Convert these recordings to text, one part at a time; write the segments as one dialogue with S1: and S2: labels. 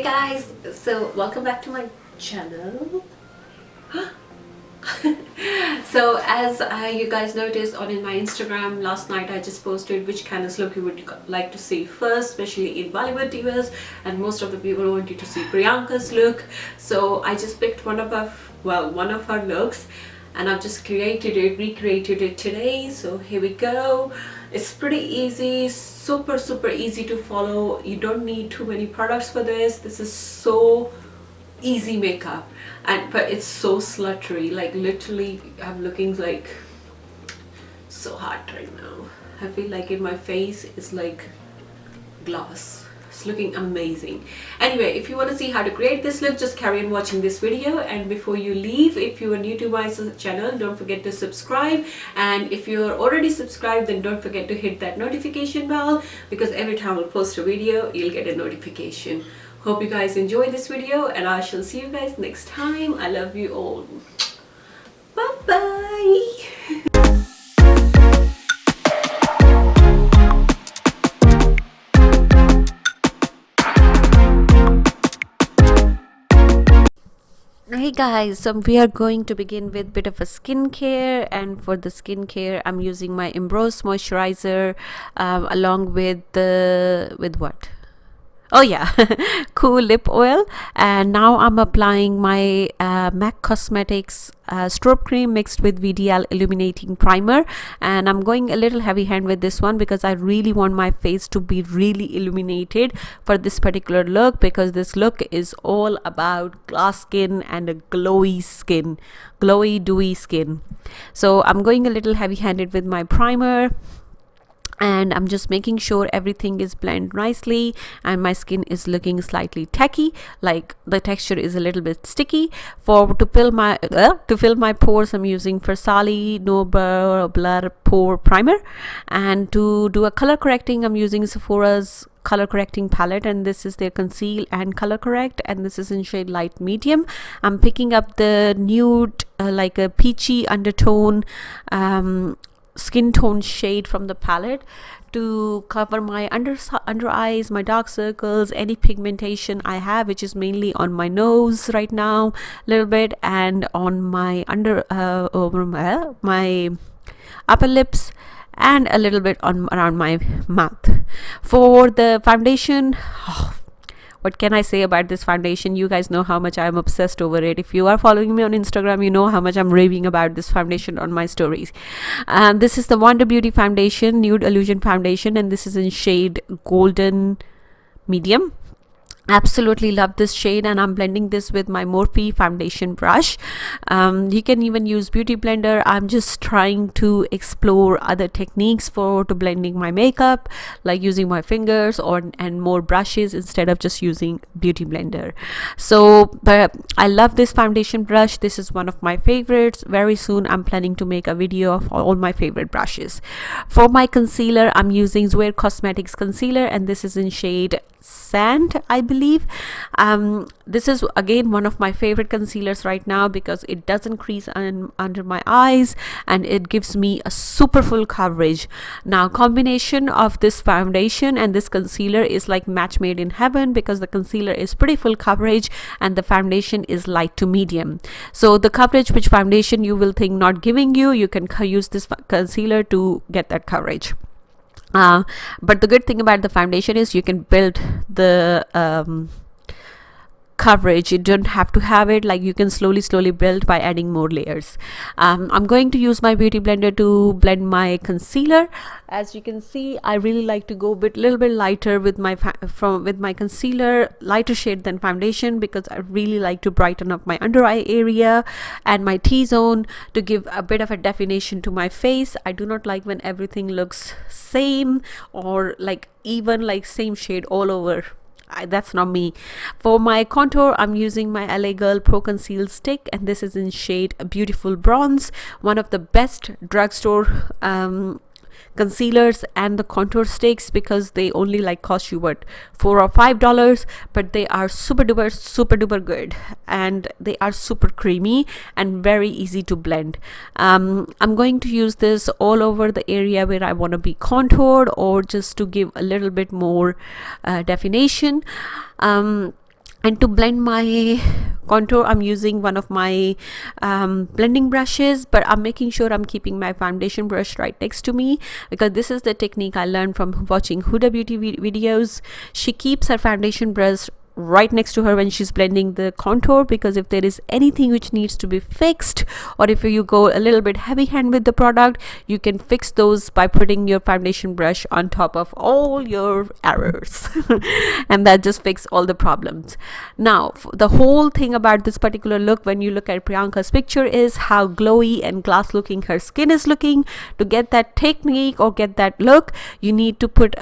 S1: Hey guys, so welcome back to my channel. So as you guys noticed on in my Instagram last night, I just posted which kind of look you would like to see first, especially in Bollywood divas, and most of the people wanted to see Priyanka's look. So I just picked one of her looks, and I've just recreated it today. So here we go. It's pretty easy, super easy to follow. You don't need too many products for this. This is so easy makeup, but it's so sluttery. Like literally I'm looking like so hot right now. I feel like in my face is like glass. It's looking amazing. Anyway, if you want to see how to create this look, just carry on watching this video. And before you leave, if you are new to my channel, don't forget to subscribe. And if you're already subscribed, then don't forget to hit that notification bell, because every time I post a video, you'll get a notification. Hope you guys enjoy this video, and I shall see you guys next time. I love you all. Bye bye. Hey guys, so we are going to begin with a bit of a skincare, and for the skincare I'm using my Emborylisse Moisturizer along with what? Oh yeah, QUO Lip Oil. And now I'm applying my Mac Cosmetics Strobe Cream mixed with VDL Illuminating Primer, and I'm going a little heavy hand with this one because I really want my face to be really illuminated for this particular look, because this look is all about glass skin and a glowy dewy skin. So I'm going a little heavy handed with my primer, and I'm just making sure everything is blended nicely and my skin is looking slightly tacky, like the texture is a little bit sticky. To fill my pores, I'm using Farsali Blur Pore Primer, and to do a color correcting, I'm using Sephora's color correcting palette, and this is their conceal and color correct, and this is in shade light medium. I'm picking up the nude like a peachy undertone skin tone shade from the palette to cover my under eyes, my dark circles, any pigmentation I have, which is mainly on my nose right now a little bit, and on my over my upper lips, and a little bit around my mouth. For the foundation, what can I say about this foundation? You guys know how much I'm obsessed over it. If you are following me on Instagram, you know how much I'm raving about this foundation on my stories. This is the Wonder Beauty foundation, Nude Illusion foundation, and this is in shade golden medium. Absolutely love this shade, and I'm blending this with my Morphe foundation brush. You can even use beauty blender. I'm just trying to explore other techniques to blending my makeup, like using my fingers and more brushes instead of just using beauty blender. So but I love this foundation brush. This is one of my favorites. Very soon I'm planning to make a video of all my favorite brushes. For my concealer, I'm using Jouer Cosmetics concealer, and this is in shade Sand, I believe. This is again one of my favorite concealers right now because it doesn't crease under my eyes, and it gives me a super full coverage. Now, combination of this foundation and this concealer is like match made in heaven, because the concealer is pretty full coverage and the foundation is light to medium. So the coverage which foundation you will think not giving you, you can use this concealer to get that coverage. But the good thing about the foundation is you can build the coverage. You don't have to have it, like you can slowly build by adding more layers. I'm going to use my beauty blender to blend my concealer. As you can see, I really like to go little bit lighter with my concealer, lighter shade than foundation, because I really like to brighten up my under eye area and my T-zone to give a bit of a definition to my face. I do not like when everything looks same, or like even like same shade all over. That's not me. For my contour, I'm using my LA Girl Pro Conceal Stick, and this is in shade Beautiful Bronze, one of the best drugstore concealers and the contour sticks, because they only like cost you what, $4 or $5, but they are super duper good, and they are super creamy and very easy to blend. I'm going to use this all over the area where I want to be contoured, or just to give a little bit more definition. And to blend my contour, I'm using one of my blending brushes, but I'm making sure I'm keeping my foundation brush right next to me, because this is the technique I learned from watching Huda beauty videos. She keeps her foundation brush right next to her when she's blending the contour, because if there is anything which needs to be fixed, or if you go a little bit heavy hand with the product, you can fix those by putting your foundation brush on top of all your errors and that just fix all the problems. Now the whole thing about this particular look, when you look at Priyanka's picture, is how glowy and glass looking her skin is looking. To get that technique or get that look, you need to put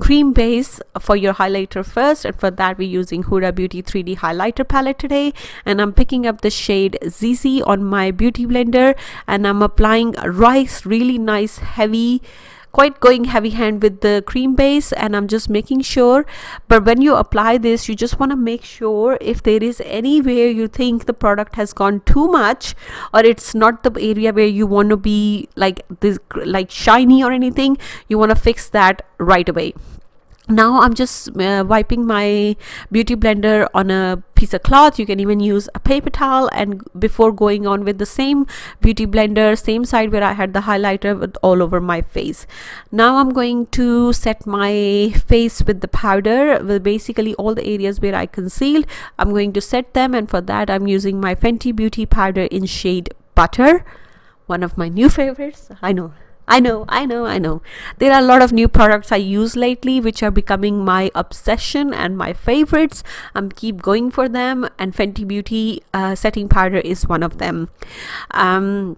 S1: cream base for your highlighter first, and for that we using Huda Beauty 3D highlighter palette today, and I'm picking up the shade ZIZI on my beauty blender, and I'm applying a really nice heavy, quite going heavy hand with the cream base, and I'm just making sure. But when you apply this, you just want to make sure if there is anywhere you think the product has gone too much, or it's not the area where you want to be like this, like shiny or anything, you want to fix that right away. Now I'm just wiping my beauty blender on a piece of cloth. You can even use a paper towel, and before going on with the same beauty blender, same side where I had the highlighter, with all over my face. Now I'm going to set my face with the powder, with basically all the areas where I concealed. I'm going to set them, and for that I'm using my Fenty Beauty powder in shade Butter, one of my new favorites. I know. There are a lot of new products I use lately which are becoming my obsession and my favorites. I'm keep going for them, and Fenty Beauty setting powder is one of them. The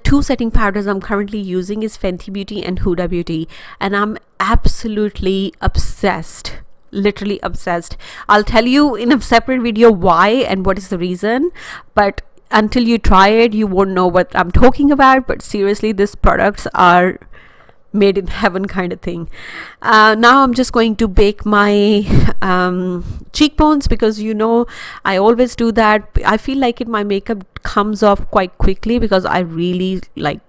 S1: two setting powders I'm currently using is Fenty Beauty and Huda Beauty, and I'm absolutely obsessed, literally obsessed. I'll tell you in a separate video why and what is the reason, but until you try it, you won't know what I'm talking about. But seriously, these products are made in heaven kind of thing. Now I'm just going to bake my cheekbones, because you know I always do that. I feel like my makeup comes off quite quickly because I really like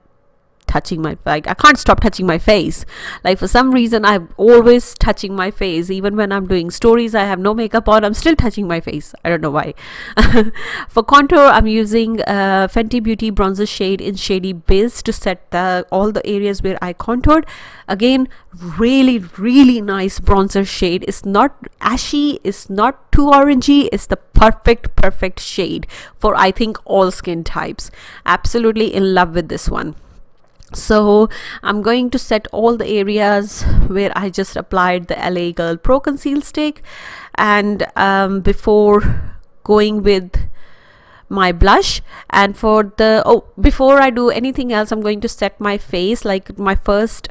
S1: touching my, like, I can't stop touching my face. Like, for some reason I'm always touching my face. Even when I'm doing stories, I have no makeup on, I'm still touching my face. I don't know why. For contour, I'm using Fenty Beauty bronzer shade in Shady Biz to set all the areas where I contoured. Again, really nice bronzer shade. It's not ashy, it's not too orangey, it's the perfect shade for, I think, all skin types. Absolutely in love with this one. So I'm going to set all the areas where I just applied the LA Girl Pro Conceal Stick, and before going with my blush. And for the before I do anything else, I'm going to set my face, like my first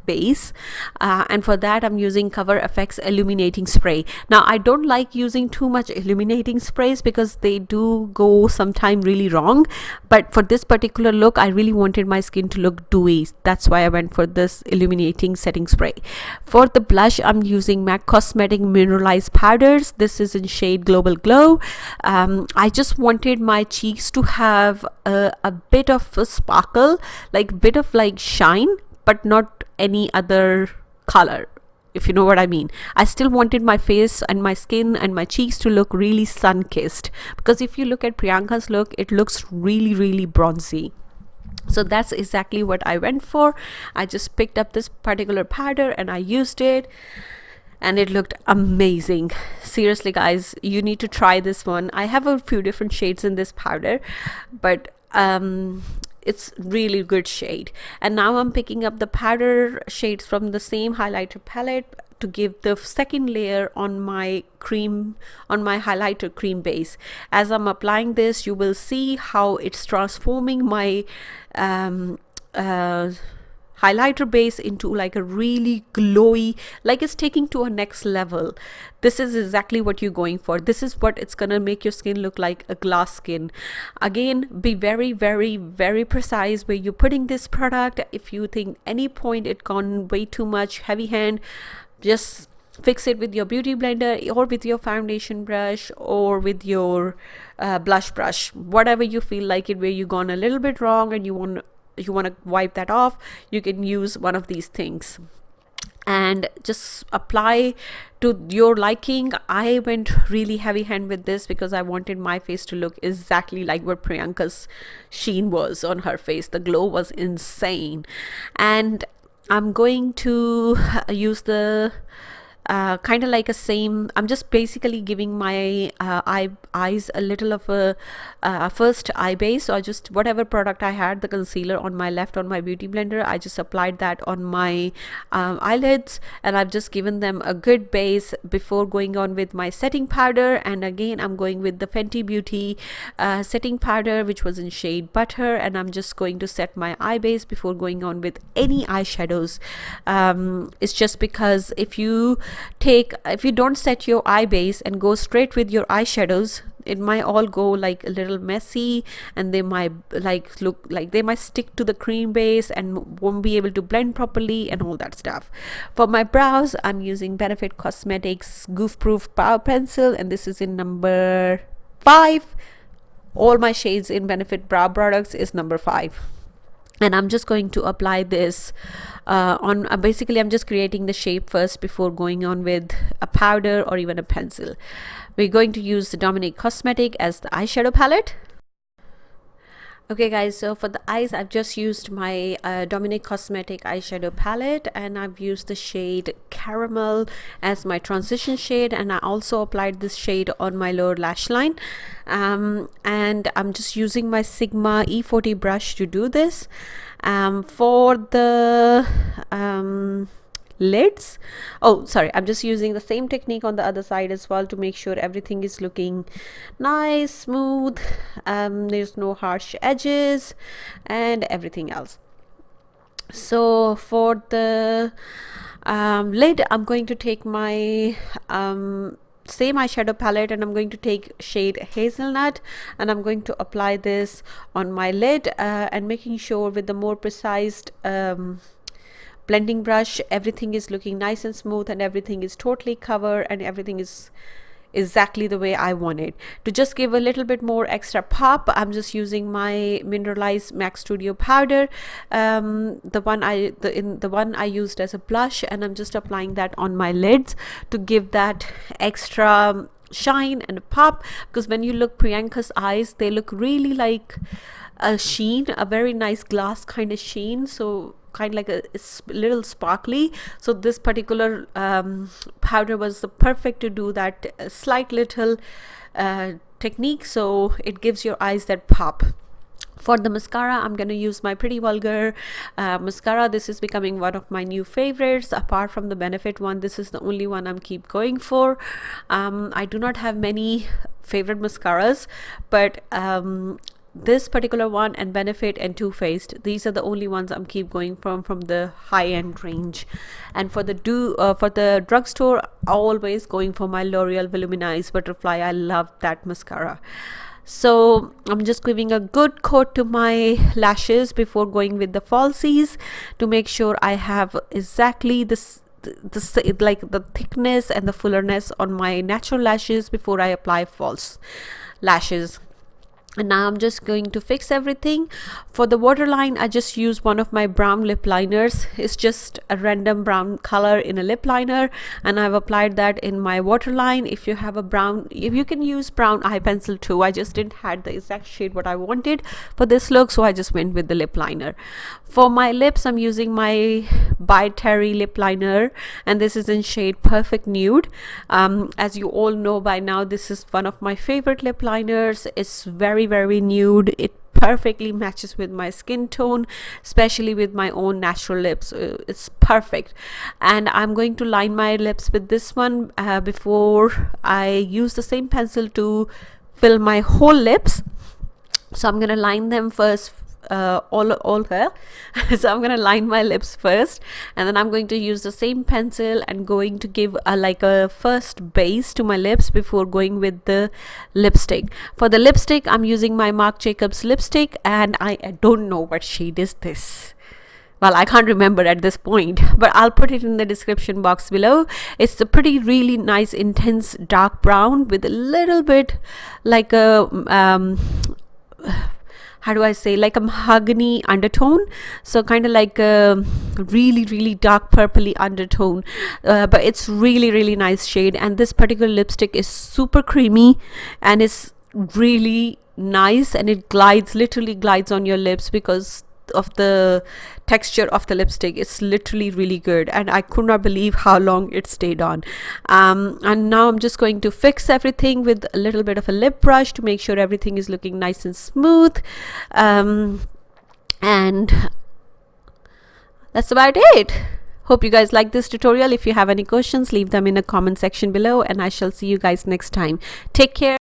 S1: base, and for that I'm using Cover FX illuminating spray. Now I don't like using too much illuminating sprays because they do go sometime really wrong, but for this particular look I really wanted my skin to look dewy. That's why I went for this illuminating setting spray. For the blush, I'm using MAC Cosmetics Mineralize powders. This is in shade Global Glow. I just wanted my cheeks to have a bit of a sparkle, like bit of like shine, but not any other color, if you know what I mean. I still wanted my face and my skin and my cheeks to look really sun-kissed, because if you look at Priyanka's look, it looks really bronzy. So that's exactly what I went for. I just picked up this particular powder and I used it, and it looked amazing. Seriously guys, you need to try this one. I have a few different shades in this powder, but it's really good shade. And now I'm picking up the powder shades from the same highlighter palette to give the second layer on my cream, on my highlighter cream base. As I'm applying this, you will see how it's transforming my highlighter base into like a really glowy, like it's taking to a next level. This is exactly what you're going for. This is what it's gonna make your skin look like, a glass skin. Again, be very precise where you're putting this product. If you think any point it gone way too much heavy hand, just fix it with your beauty blender or with your foundation brush or with your blush brush, whatever you feel like it, where you gone a little bit wrong and you want to wipe that off, you can use one of these things. and just apply to your liking. I went really heavy hand with this because I wanted my face to look exactly like what Priyanka's sheen was on her face. The glow was insane. And I'm going to use the kind of like a same, I'm just basically giving my eyes a little of a first eye base. So I just, whatever product I had, the concealer on my left on my beauty blender, I just applied that on my eyelids, and I've just given them a good base before going on with my setting powder. And again, I'm going with the Fenty Beauty setting powder, which was in shade Butter, and I'm just going to set my eye base before going on with any eyeshadows. It's just because if you don't set your eye base and go straight with your eyeshadows, it might all go like a little messy, and they might like look like they might stick to the cream base and won't be able to blend properly and all that stuff. For my brows, I'm using Benefit Cosmetics Goof Proof Brow Pencil, and this is in number 5. All my shades in Benefit brow products is number 5. And I'm just going to apply this on basically I'm just creating the shape first before going on with a powder or even a pencil. We're going to use the Dominique Cosmetic as the eyeshadow palette. Okay guys, so for the eyes, I've just used my Dominique Cosmetic eyeshadow palette, and I've used the shade Caramel as my transition shade, and I also applied this shade on my lower lash line. And I'm just using my Sigma E40 brush to do this. For the lids, I'm just using the same technique on the other side as well to make sure everything is looking nice, smooth, there's no harsh edges and everything else. So for the lid, I'm going to take my same eyeshadow palette, and I'm going to take shade Hazelnut, and I'm going to apply this on my lid, and making sure with the more precise blending brush, everything is looking nice and smooth, and everything is totally covered, and everything is exactly the way I want it. To just give a little bit more extra pop, I'm just using my Mineralize Mac Studio powder, the one I used as a blush, and I'm just applying that on my lids to give that extra shine and pop, because when you look Priyanka's eyes, they look really like a sheen, a very nice glass kind of sheen, so kind of like a little sparkly. So this particular powder was perfect to do that slight little technique, so it gives your eyes that pop. For the mascara, I'm going to use my Pretty Vulgar mascara. This is becoming one of my new favorites. Apart from the Benefit one, this is the only one I'm keep going for. I do not have many favorite mascaras, but this particular one and Benefit and Too Faced, these are the only ones I'm keep going from the high-end range. And for the drugstore, always going for my L'Oreal Voluminize Butterfly. I love that mascara. So I'm just giving a good coat to my lashes before going with the falsies to make sure I have exactly this like the thickness and the fullerness on my natural lashes before I apply false lashes. And now I'm just going to fix everything. For the waterline, I just use one of my brown lip liners. It's just a random brown color in a lip liner, and I've applied that in my waterline. If you have a brown, if you can use brown eye pencil too. I just didn't have the exact shade what I wanted for this look, so I just went with the lip liner. For my lips, I'm using my By Terry lip liner, and this is in shade Perfect Nude. As you all know by now, this is one of my favorite lip liners. It's very nude. It perfectly matches with my skin tone, especially with my own natural lips. It's perfect. And I'm going to line my lips with this one before I use the same pencil to fill my whole lips. So I'm gonna line them first, all here. So I'm gonna line my lips first, and then I'm going to use the same pencil and going to give like a first base to my lips before going with the lipstick. For the lipstick, I'm using my Marc Jacobs lipstick, and I don't know what shade is this. Well, I can't remember at this point, but I'll put it in the description box below. It's a pretty really nice intense dark brown with a little bit like a how do I say, like a mahogany undertone, so kind of like a really dark purpley undertone, but it's really nice shade. And this particular lipstick is super creamy and it's really nice, and it literally glides on your lips because of the texture of the lipstick. It's literally really good, and I could not believe how long it stayed on. And now I'm just going to fix everything with a little bit of a lip brush to make sure everything is looking nice and smooth. And that's about it. Hope you guys like this tutorial. If you have any questions, leave them in the comment section below, and I shall see you guys next time. Take care.